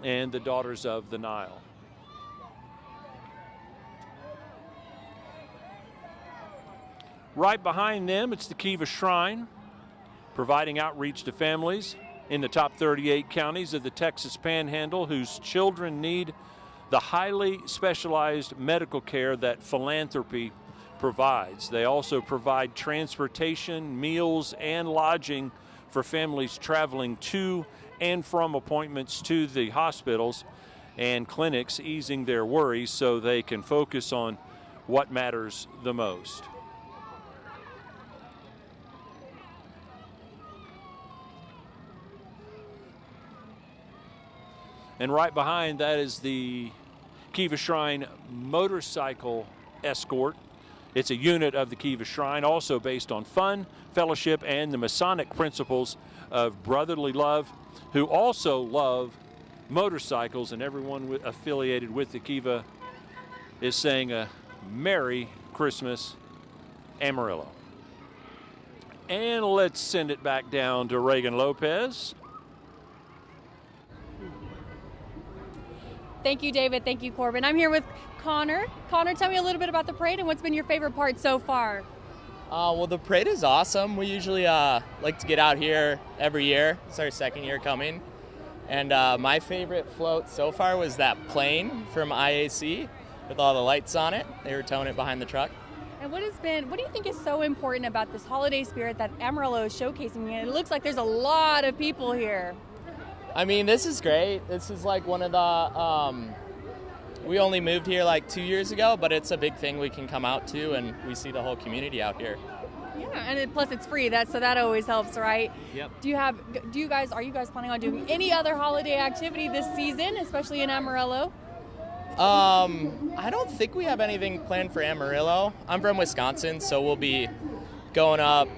and the Daughters of the Nile. Right behind them, it's the Kiva Shrine, providing outreach to families in the top 38 counties of the Texas Panhandle whose children need the highly specialized medical care that philanthropy provides. They also provide transportation, meals, and lodging for families traveling to and from appointments to the hospitals and clinics, easing their worries so they can focus on what matters the most. And right behind that is the Kiva Shrine Motorcycle Escort. It's a unit of the Kiva Shrine, also based on fun, fellowship, and the Masonic principles of brotherly love, who also love motorcycles, and everyone affiliated with the Kiva is saying a Merry Christmas, Amarillo. And let's send it back down to Reagan Lopez. Thank you, David. Thank you, Corbin. I'm here with Connor. Connor, tell me a little bit about the parade and what's been your favorite part so far. Well, the parade is awesome. We usually like to get out here every year. It's our second year coming. And my favorite float so far was that plane from IAC with all the lights on it. They were towing it behind the truck. And what do you think is so important about this holiday spirit that Amarillo is showcasing? And it looks like there's a lot of people here. I mean, this is great. This is like one of the, we only moved here like 2 years ago, but it's a big thing we can come out to, and we see the whole community out here. Yeah, and plus it's free, so that always helps, right? Yep. Are you guys planning on doing any other holiday activity this season, especially in Amarillo? I don't think we have anything planned for Amarillo. I'm from Wisconsin, so we'll be going up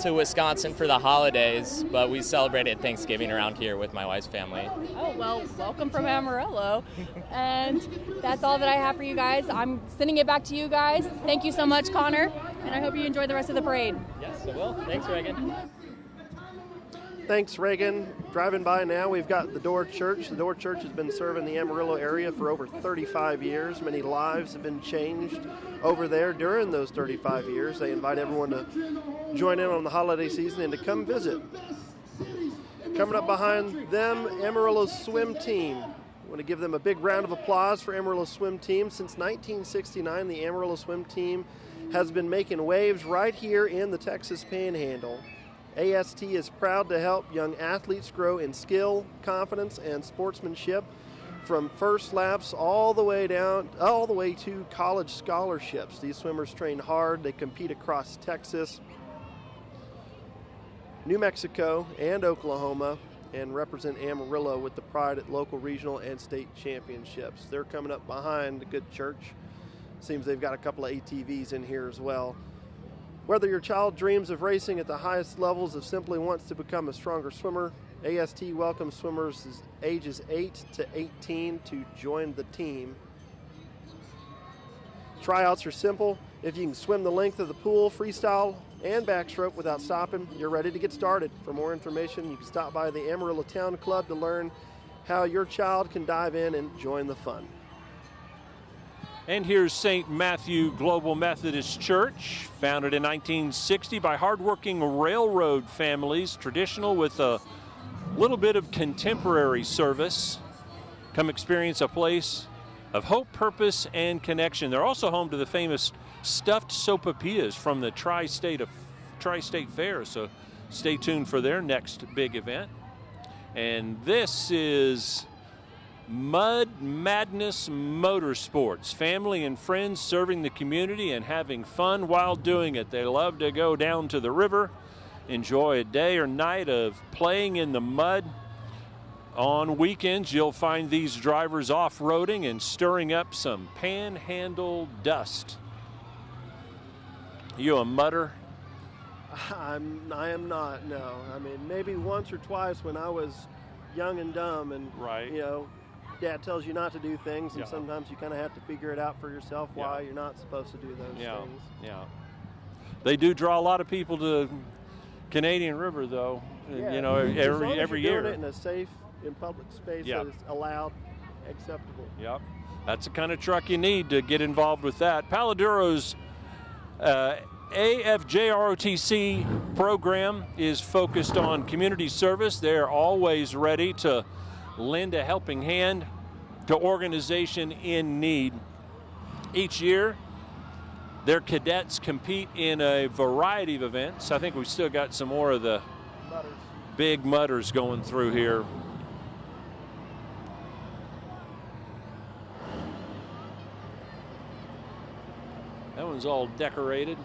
to Wisconsin for the holidays, but we celebrated Thanksgiving around here with my wife's family. Oh, well, welcome from Amarillo. And that's all that I have for you guys. I'm sending it back to you guys. Thank you so much, Connor, and I hope you enjoy the rest of the parade. Yes, I will. Thanks, Reagan. Thanks, Reagan. Driving by now, we've got the Door Church. The Door Church has been serving the Amarillo area for over 35 years. Many lives have been changed over there during those 35 years. They invite everyone to join in on the holiday season and to come visit. Coming up behind them, Amarillo's swim team. I want to give them a big round of applause for Amarillo's swim team. Since 1969, the Amarillo swim team has been making waves right here in the Texas Panhandle. AST is proud to help young athletes grow in skill, confidence, and sportsmanship from first laps all the way to college scholarships. These swimmers train hard. They compete across Texas, New Mexico, and Oklahoma, and represent Amarillo with the pride at local, regional, and state championships. They're coming up behind the good church. Seems they've got a couple of ATVs in here as well. Whether your child dreams of racing at the highest levels or simply wants to become a stronger swimmer, AST welcomes swimmers ages 8 to 18 to join the team. Tryouts are simple. If you can swim the length of the pool, freestyle, and backstroke without stopping, you're ready to get started. For more information, you can stop by the Amarillo Town Club to learn how your child can dive in and join the fun. And here's St. Matthew Global Methodist Church, founded in 1960 by hardworking railroad families, traditional with a little bit of contemporary service. Come experience a place of hope, purpose, and connection. They're also home to the famous stuffed sopapillas from the Tri-State Fair, so stay tuned for their next big event. And this is Mud Madness Motorsports, family and friends serving the community and having fun while doing it. They love to go down to the river, enjoy a day or night of playing in the mud. On weekends, you'll find these drivers off-roading and stirring up some panhandle dust. You a mudder? I am not, no. I mean, maybe once or twice when I was young and dumb and, right. Dad tells you not to do things, and sometimes you kind of have to figure it out for yourself why you're not supposed to do those things. Yeah. They do draw a lot of people to Canadian River, though. Yeah. Every year. Doing it in a safe, in public space that is allowed, acceptable. Yep. That's the kind of truck you need to get involved with that. Paladuro's AFJROTC program is focused on community service. They're always ready to lend a helping hand to organization in need. Each year, their cadets compete in a variety of events. I think we've still got some more of the big mudders going through here. That one's all decorated.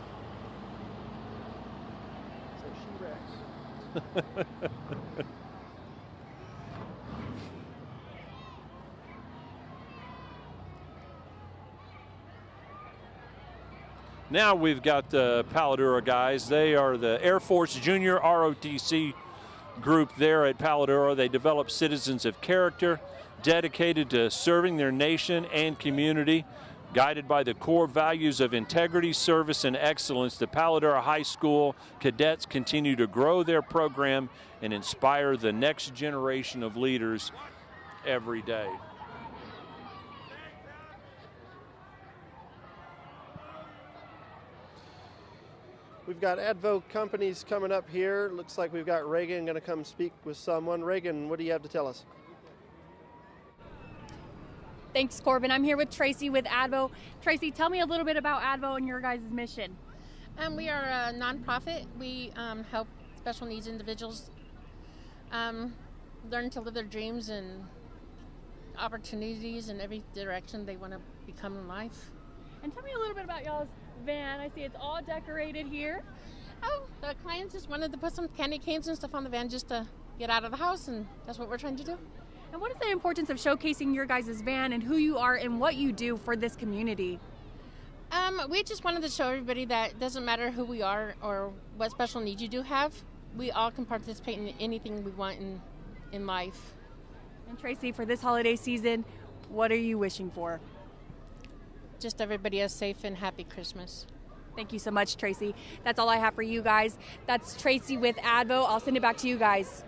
Now we've got the Paladura guys. They are the Air Force Junior ROTC group there at Paladura. They develop citizens of character, dedicated to serving their nation and community. Guided by the core values of integrity, service, and excellence, the Paladura High School cadets continue to grow their program and inspire the next generation of leaders every day. We've got Advo companies coming up here. Looks like we've got Reagan going to come speak with someone. Reagan, what do you have to tell us? Thanks, Corbin. I'm here with Tracy with Advo. Tracy, tell me a little bit about Advo and your guys' mission. We are a nonprofit. We help special needs individuals learn to live their dreams and opportunities in every direction they want to become in life. And tell me a little bit about y'all's van. I see it's all decorated here. Oh, the clients just wanted to put some candy canes and stuff on the van just to get out of the house, and that's what we're trying to do. And what is the importance of showcasing your guys' van and who you are and what you do for this community? We just wanted to show everybody that it doesn't matter who we are or what special needs you do have. We all can participate in anything we want in life. And Tracy, for this holiday season, what are you wishing for? Just everybody a safe and happy Christmas. Thank you so much, Tracy. That's all I have for you guys. That's Tracy with Advo. I'll send it back to you guys.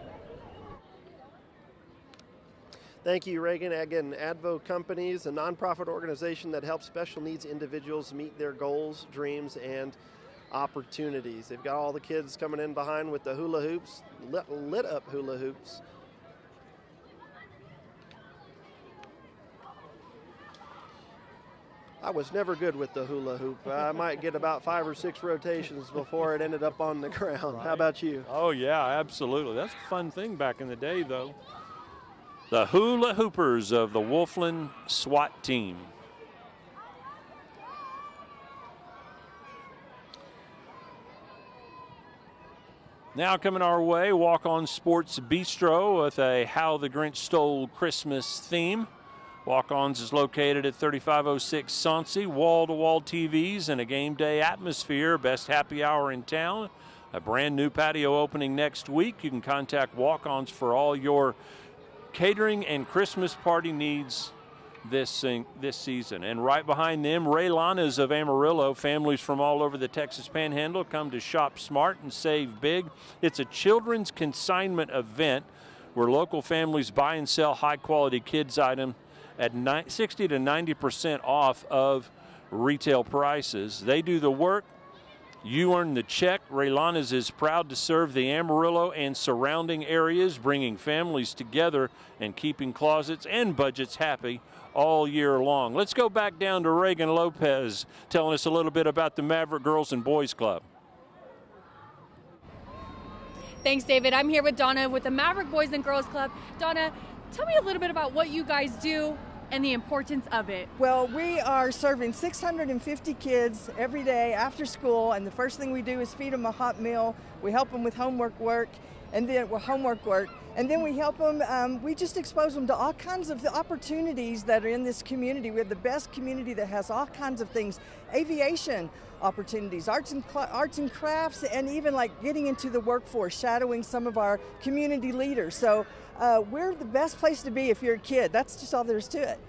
Thank you, Reagan. Again, Advo Companies, a nonprofit organization that helps special needs individuals meet their goals, dreams, and opportunities. They've got all the kids coming in behind with the hula hoops, lit up hula hoops. I was never good with the hula hoop. I might get about 5 or 6 rotations before it ended up on the ground. Right. How about you? Oh, yeah, absolutely. That's a fun thing back in the day, though. The hula hoopers of the Wolfland SWAT team. Now coming our way, Walk On Sports Bistro with a How the Grinch Stole Christmas theme. Walk-Ons is located at 3506 Sauncey. Wall-to-wall TVs and a game day atmosphere. Best happy hour in town. A brand new patio opening next week. You can contact Walk-Ons for all your catering and Christmas party needs this season. And right behind them, Ray Lanas of Amarillo. Families from all over the Texas Panhandle come to shop smart and save big. It's a children's consignment event where local families buy and sell high-quality kids items at 60 to 90% off of retail prices. They do the work. You earn the check. Raylanas is proud to serve the Amarillo and surrounding areas, bringing families together and keeping closets and budgets happy all year long. Let's go back down to Reagan Lopez telling us a little bit about the Maverick Girls and Boys Club. Thanks, David. I'm here with Donna with the Maverick Boys and Girls Club. Donna, tell me a little bit about what you guys do and the importance of it. Well, we are serving 650 kids every day after school, and the first thing we do is feed them a hot meal. We help them with homework work, and then we help them, we just expose them to all kinds of the opportunities that are in this community. We have the best community that has all kinds of things, aviation opportunities, arts and crafts, and even like getting into the workforce, shadowing some of our community leaders. So we're the best place to be if you're a kid. That's just all there is to it.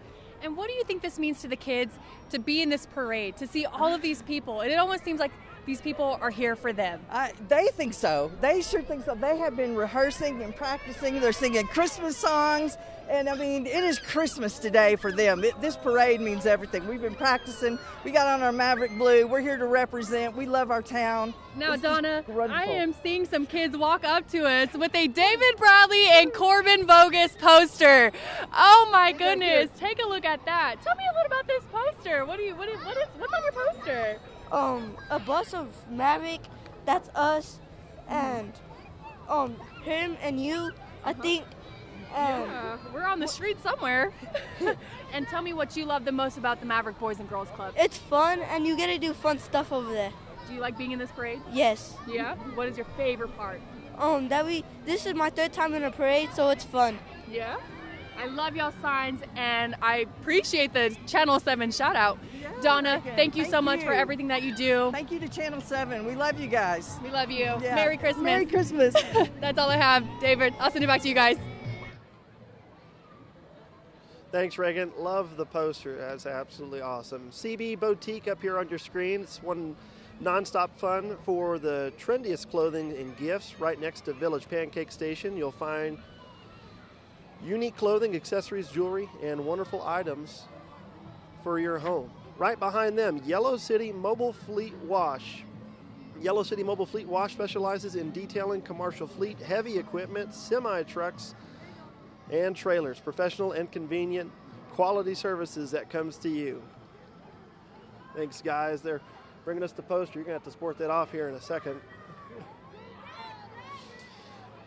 And what do you think this means to the kids to be in this parade, to see all of these people? And it almost seems like these people are here for them. They think so. They sure think so. They have been rehearsing and practicing. They're singing Christmas songs. And I mean, it is Christmas today for them. This parade means everything. We've been practicing. We got on our Maverick Blue. We're here to represent. We love our town. Now, Donna, I am seeing some kids walk up to us with a David Bradley and Corbin Bogus poster. Oh my goodness. Take a look at that. Tell me a little about this poster. What's on your poster? A bus of Maverick, that's us, and him and you, I think. Yeah, we're on the street somewhere. And tell me what you love the most about the Maverick Boys and Girls Club. It's fun, and you get to do fun stuff over there. Do you like being in this parade? Yes. Yeah? What is your favorite part? This is my 3rd time in a parade, so it's fun. Yeah? I love y'all signs, and I appreciate the Channel 7 shout out. Donna, thank you so much for everything that you do. Thank you to Channel 7. We love you guys. We love you. Yeah. Merry Christmas. Merry Christmas. That's all I have. David, I'll send it back to you guys. Thanks, Reagan. Love the poster. That's absolutely awesome. CB Boutique up here on your screen. It's one nonstop fun for the trendiest clothing and gifts right next to Village Pancake Station. You'll find unique clothing, accessories, jewelry, and wonderful items for your home. Right behind them, Yellow City Mobile Fleet Wash. Yellow City Mobile Fleet Wash specializes in detailing commercial fleet, heavy equipment, semi-trucks, and trailers. Professional and convenient quality services that comes to you. Thanks, guys. They're bringing us the poster. You're going to have to sport that off here in a second.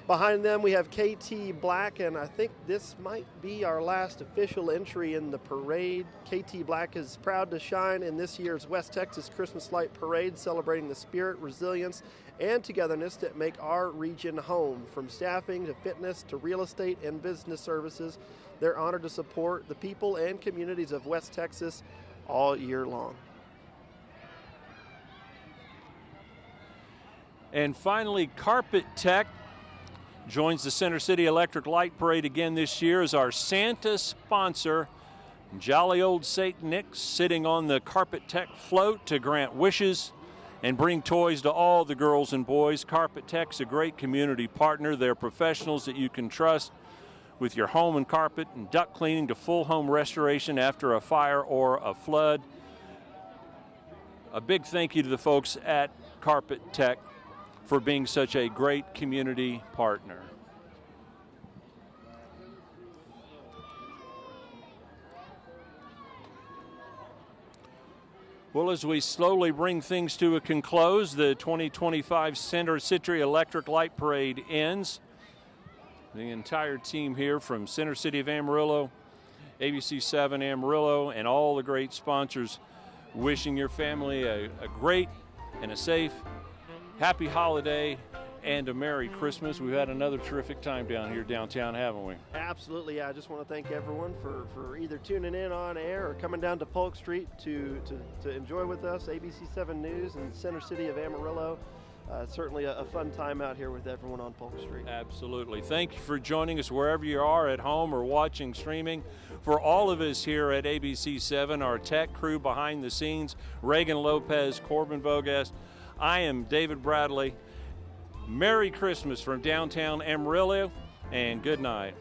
Behind them, we have KT Black, and I think this might be our last official entry in the parade. KT Black is proud to shine in this year's West Texas Christmas Light Parade, celebrating the spirit, resilience, and togetherness that make our region home. From staffing to fitness to real estate and business services, they're honored to support the people and communities of West Texas all year long. And finally, Carpet Tech joins the Center City Electric Light Parade again this year as our Santa sponsor. Jolly old Saint Nick sitting on the Carpet Tech float to grant wishes and bring toys to all the girls and boys. Carpet Tech's a great community partner. They're professionals that you can trust with your home and carpet and duct cleaning to full home restoration after a fire or a flood. A big thank you to the folks at Carpet Tech for being such a great community partner. Well, as we slowly bring things to a conclose, the 2025 Center City Electric Light Parade ends. The entire team here from Center City of Amarillo, ABC 7 Amarillo, and all the great sponsors wishing your family a great and a safe, happy holiday and a Merry Christmas. We've had another terrific time down here downtown, haven't we? Absolutely. I just want to thank everyone for either tuning in on air or coming down to Polk Street to enjoy with us. ABC 7 News and Center City of Amarillo. Certainly a fun time out here with everyone on Polk Street. Absolutely. Thank you for joining us wherever you are, at home or watching streaming. For all of us here at ABC 7, our tech crew behind the scenes, Reagan Lopez, Corbin Vogast, I am David Bradley. Merry Christmas from downtown Amarillo, and good night.